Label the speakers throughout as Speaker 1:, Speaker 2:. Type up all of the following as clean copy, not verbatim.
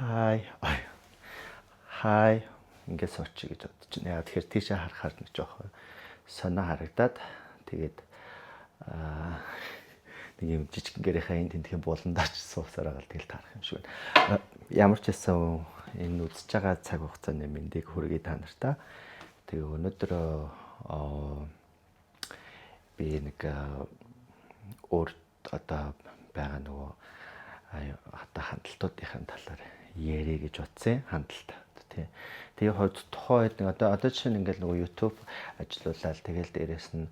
Speaker 1: Хай. Хай. Ингээд суучих гэж бодож байна. Яа тэгэхээр тийшээ харахаар нэг жоох сонио харагдаад тэгээд нэг юм жижиггэрийнхаа энэ тентхийн буландаач суусараа гал тэгэл таарах юм шиг байна. Ямар ч байсан энэ үзэж байгаа цаг хугацааны мэндийг хүргэе та нартаа. Тэгээ өнөөдөр би нэг өөр одоо байгаа нөгөө одоо хандлтуудын талаар ярих гэж бодсон хандлт тий. Тэгээ хойд тухайд нэг одоо жишээ нь ингээл нөгөө YouTube ажиллаулаад тэгэл дээрэс нь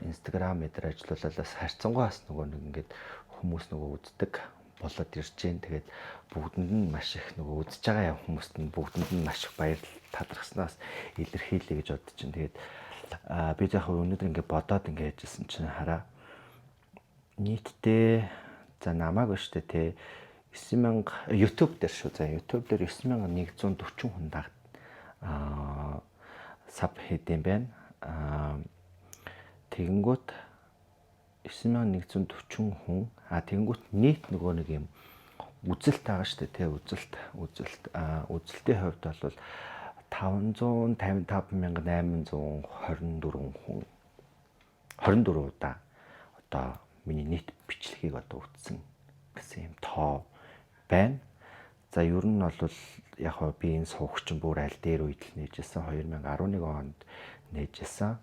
Speaker 1: Instagram дээр ажиллаулаад харьцангуйас нөгөө нэг ингээд хүмүүс нөгөө үздэг болоод ирж जैन. Тэгээд бүгдэнд нь маш их нөгөө үзэж байгаа хүмүүст нь бүгдэнд нь маш их баярлал талархснаас илэрхийлье гэж бодож чинь. Тэгээд би яг өнөөдөр ингээд бодоод ингээд яжсэн чинь хараа нийтдээ за намайг ба штэ те 9000 YouTube дээр шүү. За YouTube дээр 9140 хүн дагд саб хийдэм байна. Тэгэнгүүт 9140 хүн тэгэнгүүт нийт нөгөө нэг юм үзэлт байгаа штэ те үзэлтийн хувьд бол 555824 хүн 24 удаа одоо миний нийт бичлэгийг одоо үзсэн гэсэн юм тоо байна. За ер нь бол яг хоо би энэ суугчин бүр аль дээр үед л нээжсэн 2011 онд нээжсэн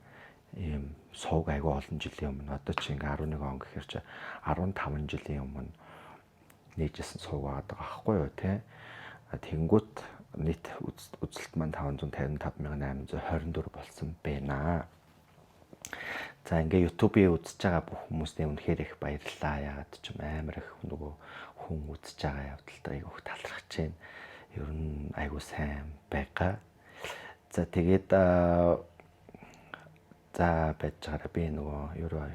Speaker 1: ийм сууг айгүй олон жилийн өмнө одоо чи ингээ 11 он гэхэр чи 15 жилийн өмнө нээжсэн сууг байгаа байхгүй юу те. Тэнгүүт нийт үзэлт маань 555824 болсон байна. За ингээ YouTube-ийг үзэж байгаа бүх хүмүүстээ үнэхээр их баярлалаа. Яагаад ч юм амар их нөгөө хүн үзэж байгаа явдалтай айгүй талархаж байна. Ер нь айгүй сайн байгаа. За тэгээд за байж байгаараа би нөгөө ерөө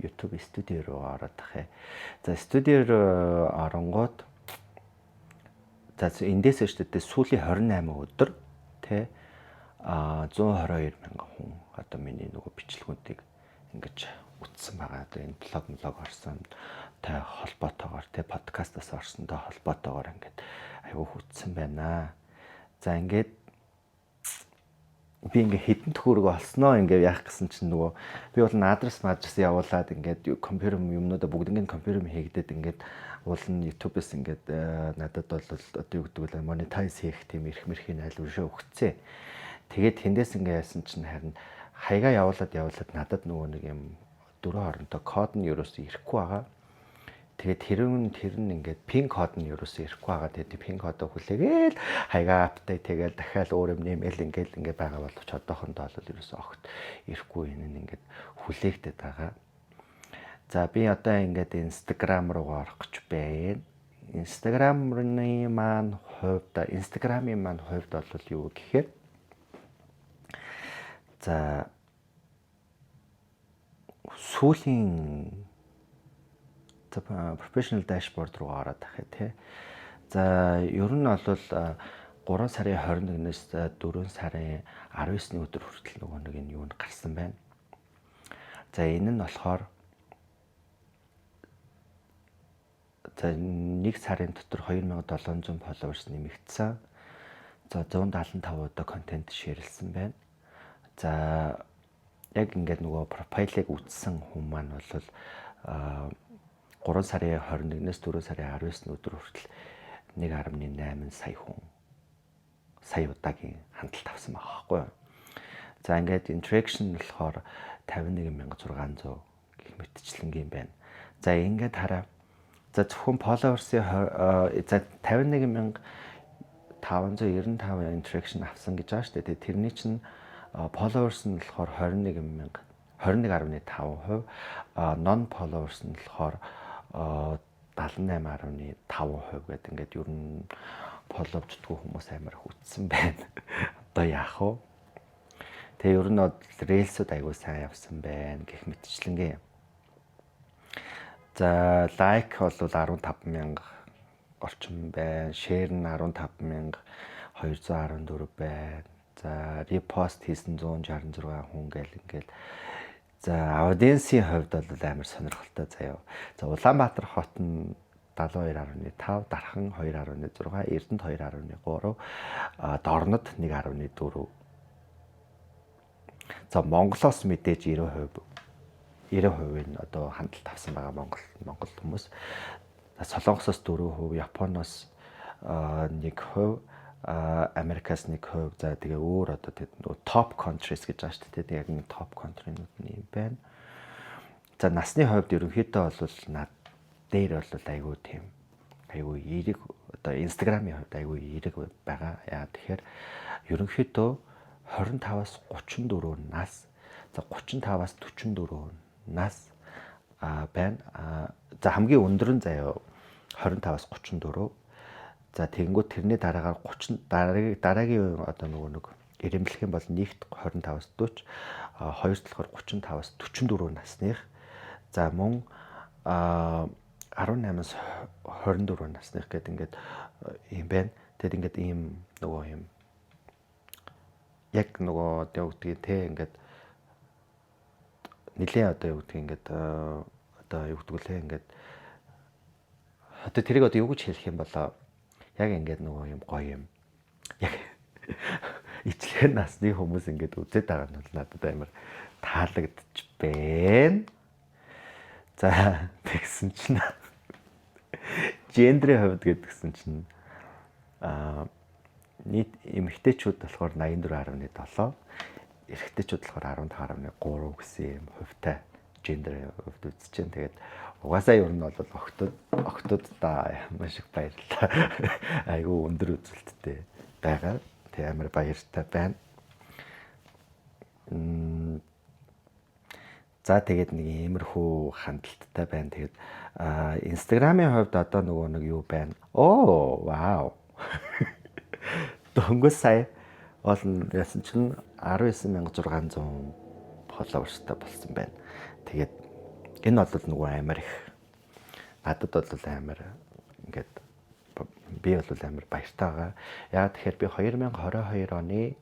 Speaker 1: YouTube студио руу ороод тахэ. За студио руу оронгууд за эндээс шүү дээ сүүлийн 28 өдөр тэ 122 мянган хүн одоо миний нөгөө бичлэгүүдийг ингэж үзсэн байгаа. Одоо энэ блог орсон тай холбоотойгоор тэ подкастаас орсондоо холбоотойгоор ингээд аюу хүчсэн байна. За ингээд би ингээд хэдэн төгрөг олсноо ингээд яах гэсэн чинь нөгөө би бол адрес явуулаад ингээд компьютер юмнуудаа бүгднийг компьютер хийгдээд ингээд уулын YouTube-с ингээд надад бол одоо юу гэдэг вэ монетайз хийх тийм эрх мэрхийн айлвшаа өгцөө. Тэгээд тэндээс ингээд яасан чинь харин хаягаа явуулаад надад нөгөө нэг юм дөрөв хоронтой код нь ерөөсөө ирэхгүй байгаа. Тэгээд тэр нь ингээд пин код нь ерөөсөө ирэхгүй байгаа. Тэгээд пин кодоо хүлээгээл хаягаа апдейт хийгээл дахиад өөр юм нэмэл ингээд байгаа боловч одоохондоо бол ерөөсөө огт ирэхгүй энэ ингээд хүлээгдэт байгаа. За би одоо ингээд Instagram руу орох гэж байна. Instagram-ийн маань хувьд бол юу гэхээр за сүүлийн professional dashboard руу ороод тахэ тий. За ер нь бол 3 сарын 21-ээс 4 сарын 19-ний өдөр хүртэл нөгөө нэг энэ юунд гарсан байна. За энэ нь болохоор за 1 сарын дотор 2700 followers нэмэгдсэн. За 175 удаа контент шеэрлсэн байна. За яг ингээд нөгөө профайлыг үзсэн хүн маань бол 3 сарын 21-ээс 4 сарын 19-ний өдөр хүртэл 1.8 сая удаагийн хандлт авсан байгаа байхгүй юу. За ингээд interaction болохоор 51600 гэх мэтчлэнгийн байна. За ингээд хараа. За зөвхөн followers-ийн за 51595 interaction авсан гэж байгаа шүү дээ. Тэрний чинь followers нь болохоор 21.5%, non followers нь болохоор 78.5% гэдэг ингээд ер нь фолловчдгүй хүмүүс амар хүчсэн байна. Одоо яах вэ? Тэгээ ер нь рээлсүүд аягүй сайн явсан байна гэх мэтчлэнгээ. За лайк бол 15,000 орчим байна. Шеэр нь 15,214 байна. За репост хийсэн 166 хүн гээл ингээл. За аудиенсийн хувьд бол амар сонирхолтой заяа. За Улаанбаатар хот нь 72.5, дархан 2.6, Эрдэнэт 2.3, Дорнод 1.4. За Монголоос мэдээж 90% нь одоо хандлт авсан байгаа Монгол хүмүүс. Солонгосоос 4%, Японоос 1%, Америкаас 1%. За тэгээ өөр одоо топ countries гэж байгаа шүү дээ. Тэгээ яг нэг топ country-нууд нь юм байна. За насны хувьд ерөнхийдөө бол над дээр бол айгүй эерэг одоо Instagram-ийн хувьд айгүй эерэг байгаа. Яа тэгэхээр ерөнхийдөө 25-аас 34 нас, за 35-аас 44 нас байна. За хамгийн өндөр нь заяа 25-аас 34. За тэгэнгүүт тэрний дараагаар 30 дараагийн одоо нэг ирэмблэх юм бол нэгт 25-аас 40, хоёр талаар 35-аас 44 насных. За мөн 18-аас 24 насных гэдэг ингээд юм байна. Тэгэд ингээд ийм нөгөө юм яг нөгөө одоо юу гэдгийг те ингээд нилийн одоо юу гэдгийг ингээд одоо юу гэдэг лээ ингээд одоо тэрийг одоо юу гэж хэлэх юм бол яг ингээд нөгөө юм гоё юм яг ижлэх насны хүмүүс ингээд үзээд байгаа нь бол надад амар таалагдчих байна. За тэгсэн чинь гендрийн хувьд гэдгсэн чинь нийт эмэгтэйчүүд болохоор 84.7, эрэгтэйчүүд болохоор 15.3 гэсэн юм хувьтай гендрийн хувьд үзэж байна. Тэгээд угаасаа ер нь бол октод да маш их баярлалаа. Айгүй өндөр үзэлттэй байгаа. Тэг амар баяртай байна. За тэгээд нэг иймэрхүү хандлттай байна. Тэгээд Instagram-ийн хувьд одоо нөгөө нэг юу байна? Оо, вау. Дөнгөж сая болно яасан чинь 19,600 followersтай болсон байна. Тэгээд энэ бол нөгөө амар их надад бол амар ингээд би бол амар баяртай байгаа. Яа тэгэхээр би 2022 оны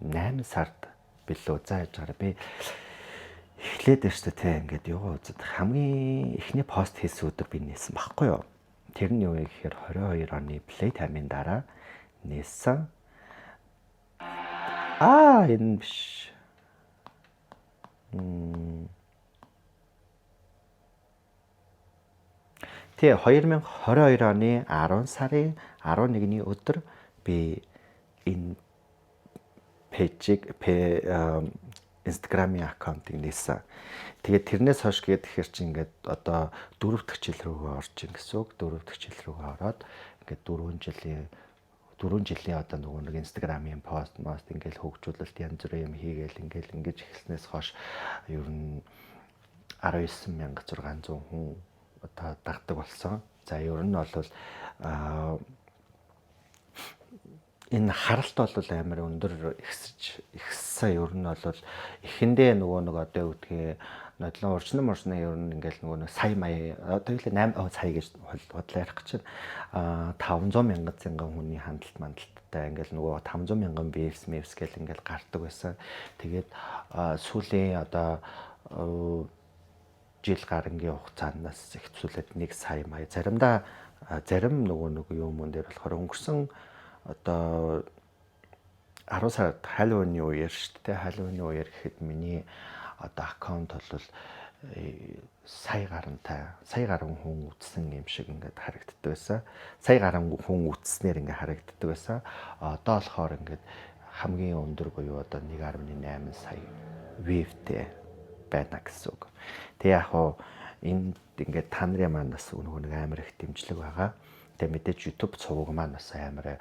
Speaker 1: 8 сард билүү зааж байгаа. Би эхлээд өштэй те ингээд юу үзээд хамгийн эхний пост хийсэн өдөр би нээсэн баггүй юу. Тэр нь юу вэ гэхээр 22 оны Playtime-ийн дараа нээсэн. Энэ биш. Тэгээ 2022 оны 10 сарын 11-ний өдөр би энэ пэйжийг Instagram-ийн аккаунтыг нээсэн. Тэгээд тэрнээс хойш гэхээр чи ингээд одоо 4 дахь жил рүүгээ орж ин гэсэн үг. 4 дахь жил рүүгээ ороод ингээд 4 жилийн одоо нөгөө нэг Instagram-ийн пост ингээд хөгжүүлэлт янз бүрийн юм хийгээл ингээд ингэж эхэлснээс хойш ер нь 19,600 хүн одоо дагдаг болсон. За ер нь бол энэ харалт бол амар өндөр ихссэн. Ер нь бол эхэндээ нөгөө нэг одоо юу гэдгийг нодлон урчны ер нь ингээл нөгөө нэг сая мая одоо юу лээ 8 сая гэж бодлоо ярих гэж байна. 500 мянган хүний хандлттай ингээл нөгөө 500 мянган views гэл ингээл гардаг байсан. Тэгээд сүүлийн одоо жил гарангийн хугацаанаас ихцүүлээд 1 сая мая зарим нөгөө нэг юм дээр болохоор өнгөрсөн одоо 10 сард Halloween-ийн үеэр шүү дээ. Halloween-ийн үеэр гэхэд миний одоо аккаунт бол сая гаруй хүн үзсэн юм шиг ингээд харагддаг байсан. Сая гаруй хүн үзснээр ингээд харагддаг байсан. Одоо болохоор ингээд хамгийн өндөр буюу одоо 1.8 сая viewтэй байна гэсэн үг. Тэгээ яг хоо энд ингээд та нарын маань бас нөгөө нэг амар их дэмжлэг байгаа. Тэгээ мэдээж YouTube цуваг маань бас амар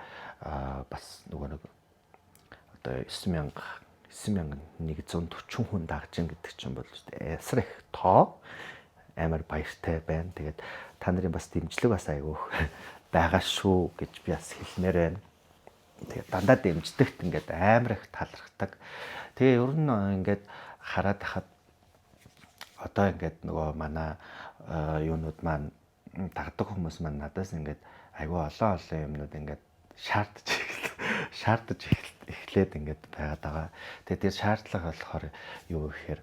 Speaker 1: бас нөгөө нэг одоо 9,140 хүн дагж ин гэдэг чинь бол эсрэг тоо амар баяртай байна. Тэгээд та нарын бас дэмжлэг бас айгүйх байгаа шүү гэж би бас хэлмээр байна. Тэгээд дандаа дэмждэгт ингээд амар их талархдаг. Тэгээ ер нь ингээд хараад хахад одоо ингээд нөгөө манай юунууд маань дагдаг хүмүүс маань надаас ингээд айгүй олон юмнууд ингээд шаардаж эхлээд ингээд байгаад байгаа. Тэгээд тэр шаардлага болохоор юу гэхээр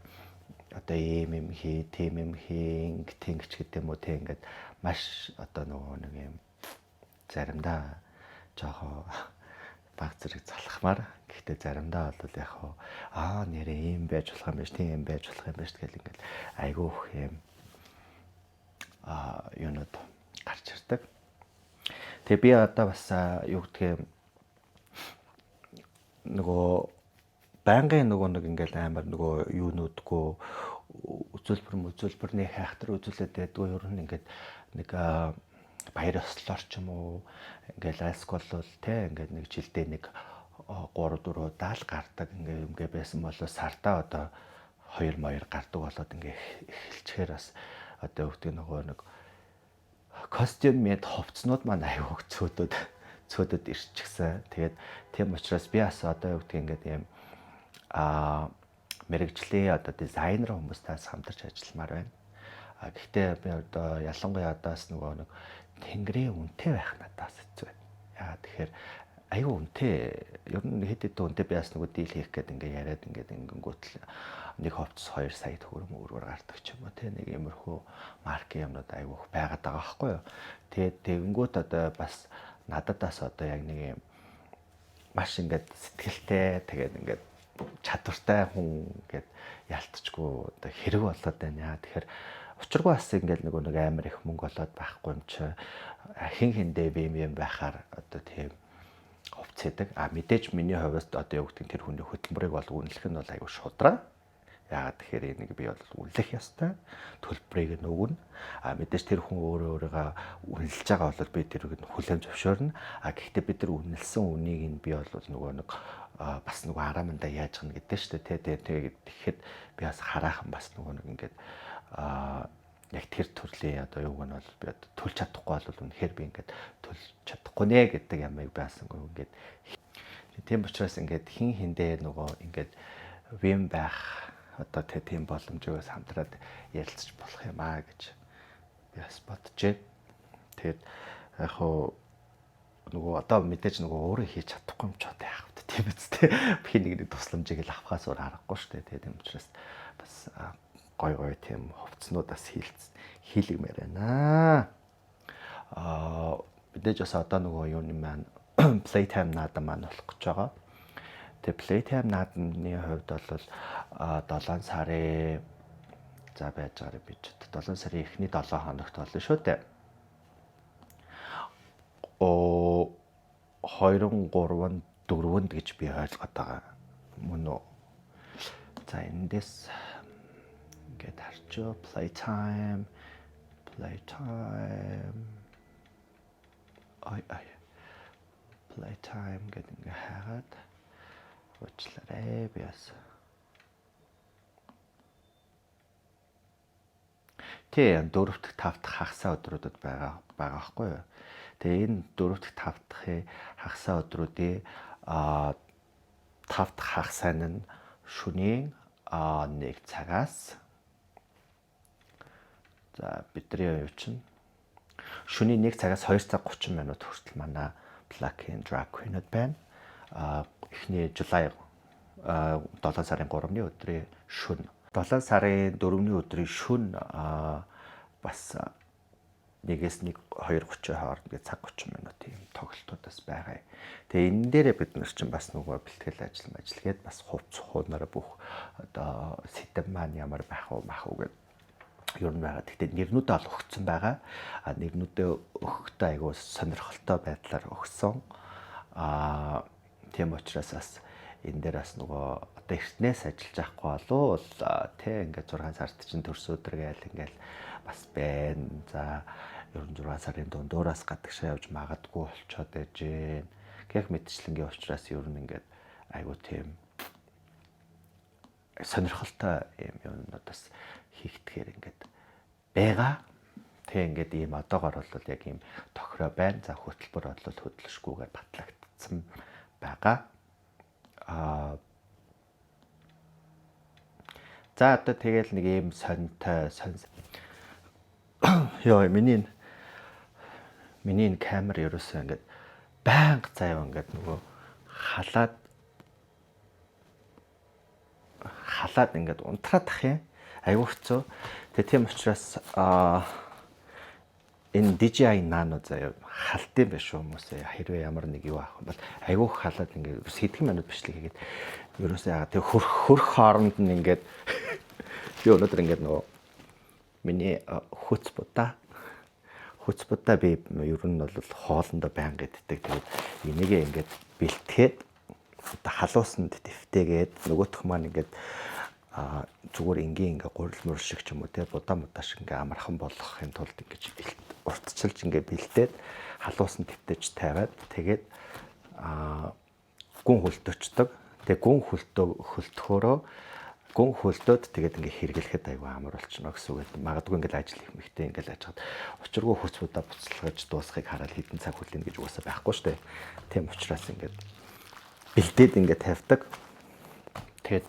Speaker 1: одоо ийм хий, тийм юм хий, тэнгич гэдэг юм уу те ингээд маш одоо нөгөө нэг юм заримдаа жоохоо баг зэрэг залхмаар. Гэхдээ заримдаа бол яг нэрээ ийм байж болох юм биш, тийм байж болох юм биш тэгэл ингээд айгүй их юм юунод гарч ирдэг. Тэгээ би одоо бас юу гэдгийг нөгөө байнгын нөгөө нэг ингээл амар нөгөө юунуудгүй үзүүлбэрний хайхтар үзүүлээд байдгүй ер нь ингээд нэг баяр ёслолоор ч юм уу ингээл альск бол те ингээд нэг жилдээ нэг 3 4 даал гардаг ингээ байсан бол сартаа одоо 2 моёр гардаг болоод ингээ эхэлчихээр бас одоо өгдөг нөгөө нэг костюм мэд хувцснууд маань аюу цөөдөд ирчихсэн. Тэгээд тийм учраас би бас одоо өгдөг ингээд юм мэрэгжлийн одоо дизайнер хүмүүсээс хамтарч ажилламаар байна. Гэхдээ би одоо ялангуяа одоос нөгөө нэг тэнгэрийн үнэтэй байх надаас хэцүү байна. Яагаад тэгэхээр аюу үнэтэй ер нь хэд хэдэн үнэтэй би бас нөгөө дийл хийх гээд ингээ яриад ингээд ингэнгүүтэл нэг хувцас 2 сая төгрөг мөрөөр гардаг ч юм уу те нэг иймэрхүү маркийн юмнууд аюу их байгаад байгаа байхгүй юу. Тэгээд тэгэнгүүт одоо бас нададаас одоо яг нэг юм маш ингээд сэтгэлтэй тэгээд ингээд чадвартай хүн ингээд ялтчгүй одоо хэрэг болоод байна. Тэгэхээр учиргүй бас ингээд нэг амар их мөнгө болоод байхгүй юм чи хин хиндэ юм байхаар одоо тийм хувцээдэг. Мэдээж миний хувьд одоо юу гэдэг тэр хүний хөтөлбөрийг бол үнэлэх нь бол аюу шудраа. Яагаад тэгэхээр энийг би бол үнэлэх ёстой. Төлбөрийг нь өгнө. Мэдээж тэр хүн өөрөөгөө үнэлж байгаа бол би тэрийг нь хүлээн зөвшөөрнө. Гэхдээ бид нар үнэлсэн үнийг нь би бол нөгөө нэг бас нөгөө араамандаа яаж гэнэ гэдэг шүү дээ. Тэгээд тэгэхэд би бас хараахан бас нөгөө нэг ингээд яг тэр төрлийн одоо юуг нь бол би төлж чадахгүй бол үнэхээр би ингээд төлж чадахгүй нэ гэдэг ямыг байсангүй ингээд тийм учраас ингээд хин хиндэ нөгөө ингээд вим байх одоо тийм боломжоос хамтраад ярилцаж болох юм гэж би бас бодчихэ. Тэгээд яг хоо нөгөө одоо мэдээж нөгөө өөрөө хийж чадахгүй юм ч одоо яах вэ тийм үстэй би нэг тусламжийг л авахаас өөр аргагүй шүү дээ. Тийм учраас бас гой тийм хувцснуудаас хийлгмээр байна. Мэдээж бас одоо нөгөө юуны маань playtime наадам маань болох гэж байгаа. Тэгээ playtime наадамны хувьд бол 7 сарын за байж байгаа би ч 7 сарын эхний 7 хоногт болно шүү дээ. 2, 3, 4-нд гэж би ойлгоод байгаа. Мөн үү? За эндээс ингээд харчоо playtime playtime гэдэг ингээ хагаад уучлаарай би бас тийм 4-р 5-р хагасаа өдрүүдэд байгаа байхгүй юу. Тэгээ энэ 4-р 5-р хагасаа өдрүүдийн 5-р хагасаа нь шөнийн 1 цагаас за бидний юу чинь шөнийн 1 цагаас 2 цаг 30 минут хүртэл манай Black and Drag Queen-д байна. Эхний July 7 сарын 3-ны өдрийн шөнө 7 сарын 4-ний өдрийн шөнө бас 1-ээс 1:2:30 хооронд гэ цаг 30 минутын тоглолтуудаас байгаа. Тэгээ энэ дээрээ бид нар чинь бас нөгөө бэлтгэл ажил гээд бас хувц хуунаар бүх одоо сэтэв маань ямар байх уу гэдэг ер нь байгаа. Гэхдээ нэрнүүдээ ол өгсөн байгаа. Нэрнүүдээ өгөхдөө айгүй сонирхолтой байдлаар өгсөн. Тийм учраас бас энэ дээр бас нөгөө одоо эртнээс ажиллаж байхгүй болов тий ингээд 6 сард чинь төрс өдөр гээл ингээл бас байна. За ер нь 6 сарын дундуураас гадагшаа явж магадгүй болцоод байж гэн. Гэх мэтчлэнгийн учраас ер нь ингээд айгүй тийм сонирхолтой юм бас хийгдэхээр ингээд байгаа. Тэг ингээд ийм одоогор бол яг ийм тохироо байна. За хөтөлбөр бол хөдлөшгүйгээр батлагдсан байгаа. За одоо тэгэл нэг ийм сонтой ёо миний камер ерөөсөө ингээд байнга заяа ингээд нөгөө халаад ингээд унтраад ах юм. Айгуу хэцүү. Тэгээ тийм учраас энэ DJI Nano заяа халтын биш хүмүүсээ хэрвээ ямар нэг юу авах юм бол айгуу халаад ингээд сэдгэн минут бичлэг хийгээд ерөөсөө яагаад тэг хөрх хооронд нь ингээд би өнөөдөр ингээд нөгөө миний хүчбудаа би ер нь бол хоолндоо байнга иддэг. Тэгээд энийгээ ингээд бэлтгээд одоо халуусанд дэвтээгээд нөгөөх маань ингээд зүгээр ингээ гурил мөр шиг ч юм уу те будаа мудаа шиг ингээ амархан болгохын тулд ингээ уртчилж ингээ бэлдээд халуусан төвтөж тавиад тэгээд гүн хөлтөчдөг. Тэгээд гүн хөлтөхөөрөө гүн хөлтөөд тэгээд ингээ хэрглэхэд аюу амар болчихно гэсэн үг. Магадгүй ингээ ажил их мэхтэй ингээ ажгаад учиргүй хүч будаа буцалгаж дуусахыг хараад хэдэн цаг хүлээнэ гэж угаасаа байхгүй шүү дээ. Тийм учраас ингээ бэлдээд ингээ тавьдаг. Тэгээд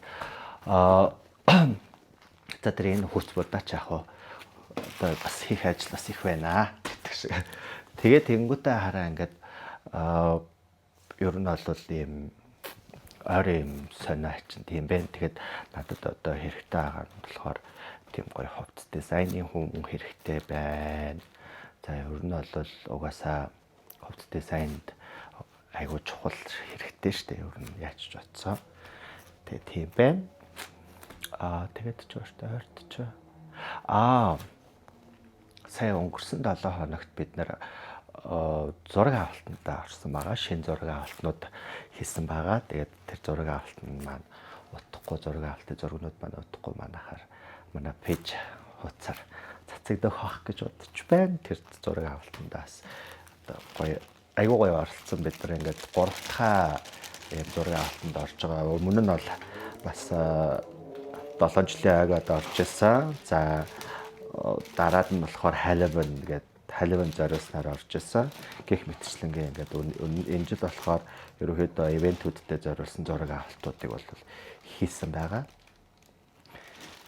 Speaker 1: за тэр энэ хүч будаач яг одоо бас хийх ажил бас их байна гэдэг шиг. Тэгээд тэнгуүтээ хараа ингээд ер нь бол ийм ойрын сонио хачин тийм байна. Тэгээд надад одоо хэрэгтэй байгаа нь болохоор тийм гоё хувцас дизайны хүн хэрэгтэй байна. За ер нь бол угаасаа хувцас дизайнд айгуу чухал хэрэгтэй шүү дээ. Ер нь яаж ч бодсоо. Тэгээд тийм байна. Тэгээд ч өөртөө ойртож. Сая өнгөрсөн 7 хоногт бид нэр зураг авалтанд орсон байгаа. Шинэ зураг авалтнууд хийсэн байгаа. Тэгээд тэр зураг авалтанд маань утгагүй зураг авалтын зургнууд маань утгагүй манайхаар манай пэйж хуудасаар цацагдах хах гэж бодож байна. Тэр зураг авалтандаас одоо гоё айгуу гоё оролцсон бид нар ингээд 3 дахь ийм зураг авалтанд орж байгаа. Өмнө нь бол бас 7 жилийн агад орж ирсэн. За дараад нь болохоор Халибан гэдэг Халибан зориулснаар орж ирсэн. Гэх мэтчлэнгээ ингээд энэ жил болохоор ерөөхдөө ивентүүдтэй зориулсан зураг авалтуудыг бол хийсэн байгаа.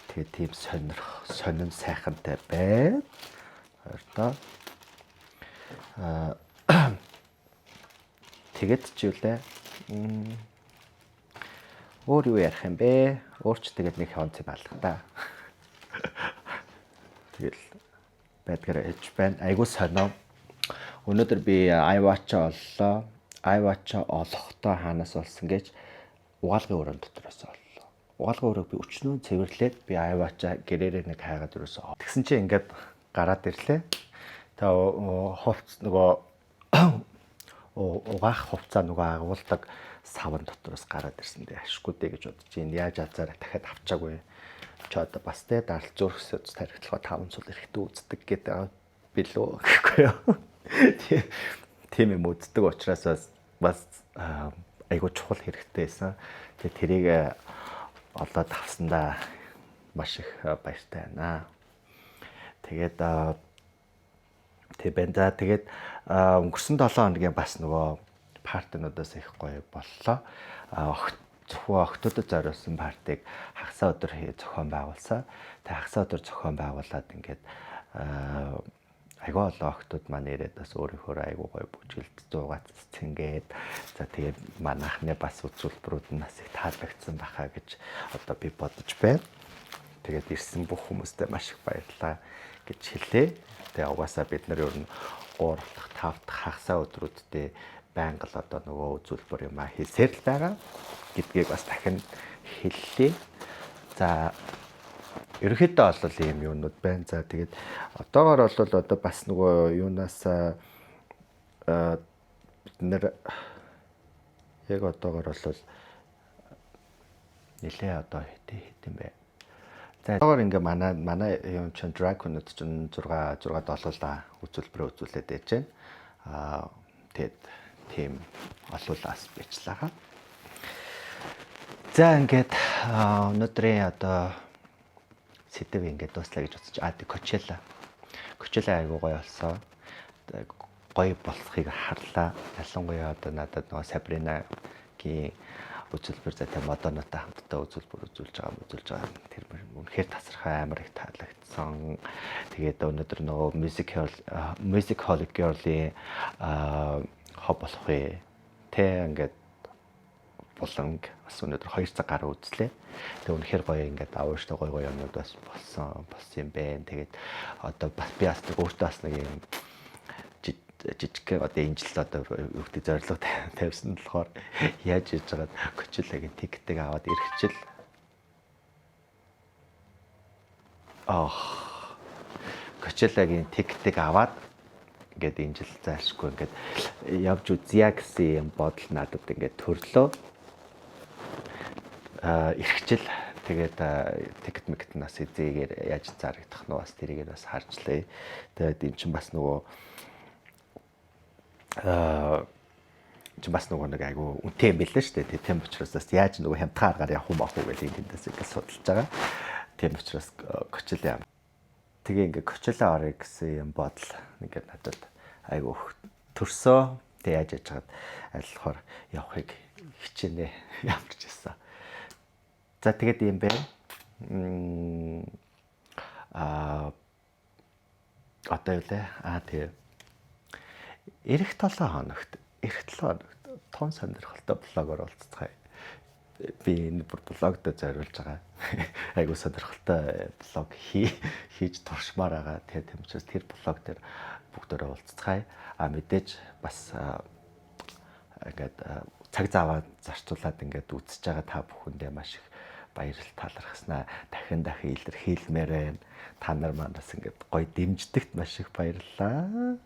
Speaker 1: Тэгээд тийм сонин сайхантай байна. Хоёрдоо тэгээд ч үлээ өөр юу ярих юм бэ? Өөрч тэгээд нэг хонц юм алга та. Тэгэл байдгаар ээж байна. Айгуу сонио. Өнөөдөр би iWatch оллоо. iWatch олохдоо хаанаас олсон гэж угаалгын өрөөнд дотроос оллоо. Угаалгын өрөөг би өчнөө цэвэрлээд би iWatch гэрээрээ нэг хайгаад өрөөсөө. Тэгсэн чинь ингээд гараад ирлээ. Тэгээ хувцас нөгөө угаах хувцаа нөгөө агуулдаг савн дотроос гараад ирсэн дээ. Ашиггүй дээ гэж бодож ин яаж азаараа дахиад авчаагүй. Чи одоо бас тэ дарал зүрхсэд тархилгаа 5 цул эрэхтээ үздэг гэдэг билүү гэхгүй юу. Тийм юм үздэг учраас бас айгуу чухал хэрэгтэй байсан. Тэгээ тэрийг олоод авсандаа маш их баяртай байна. Тэгээд тэгээд өнгөрсөн 7 хоногийн бас нөгөө партинуудаас их гоё боллоо. Зөвхөн охтуудад зориулсан партиг хагасаа өдөр зохион байгуулсан. Тэгээ хагасаа өдөр зохион байгуулад ингээд айгүй олон охтууд маань ирээд бас өөрийнхөө айгүй гоё бүжгэлд зуугаад цэнгээд за тэгээд манайхны бас үзүүлбэрүүд нь бас их таалагдсан бахаа гэж одоо би бодож байна. Тэгээд ирсэн бүх хүмүүстээ маш их баярлалаа гэж хэлээ. Тэгээ угаасаа бид нар ер нь 3 дахь 5 дахь хагасаа өдрүүддээ байнга л одоо нөгөө үзүүлбэр юм хийсээр л байгаа гэдгийг бас дахин хэллээ. За ерөнхийдөө бол ийм юмнууд байна. За тэгээд одоогоор бол одоо бас нөгөө юунаас бид нэр яг одоогоор бол нэлээ одоо хэдэн бэ. За одоогоор ингээ манай юм чин драконууд чин 6 долуулаа үзүүлбэрээ үзүүлээд байж байна. Тэгээд тийм олуулаас бичлаа. За ингээд өнөөдрийн одоо сэдв ингээд дуслаа гэж бодож Coachella айгуу гоё болсон. Гоё болохыг харлаа. Ялангуяа одоо надад нөгөө Sabrina-гийн үзүүлбэр зэтэй Madonna-тай хамтдаа үзүүлбэр үзүүлж байгаа. Тэр үнэхээр тасархай амар их таалагдсан. Тэгээд өнөөдөр нөгөө Music Hall Girl-ийн хоб болох вэ? Тэ ингээд буланг бас өнөөдөр 2 цаг гаруй үзлээ. Тэгээ үнэхээр гоё ингээд аавштай гоё юмнууд бас болсон юм байна. Тэгээд одоо бас би бас өөртөө бас нэг юм жижиг одоо энэ жил одоо юу гэдэг зорилго тавьсан болохоор яаж хийж байгаад Coachella-гийн тикетийг аваад ирэхчил Coachella-гийн тикетийг аваад ингээд энэ жил заашгүй ингээд явж үзье гэсэн юм бодол надад ингээд төрлөө. Ирэхчил тэгээд тикет нас эзээгээр яаж зарагдах нь бас тэрийг бас харжлаа. Тэгээд эн чинь бас нөгөө нэг айгу үнэтэй юм билээ шүү дээ. Тийм учраас бас яаж нөгөө хямдхан аргаар явах юм ах уу гэж эндээс ингээд судалж байгаа. Тийм учраас Coachella тэгээ ингээд Coachella орё гэсэн юм бодол ингээд надад айгу төрсөө. Тэг яаж яж хаад аль болохоор явахыг хичээнэ ямарч байсан. За тэгээд юм байна. Одоо юу лээ? Тэгээ эх 7 хоногт тун сонирхолтой блогоор уулзцгаая. Би энэ блогдод зориулж байгаа. Айгуу сонирхолтой блог хийж туршмаар байгаа. Тэгээд тийм учраас тэр блог дээр бүгдээрээ уулзцгаая. Мэдээж бас ингээд цаг зав зарцуулаад ингээд үзэж байгаа та бүхэндээ маш их баярлалт талархснаа дахин илэрхийлмээр байна. Та нар манаас ингээд гоё дэмждэгт маш их баярлалаа.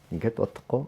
Speaker 1: Ингээд удахгүй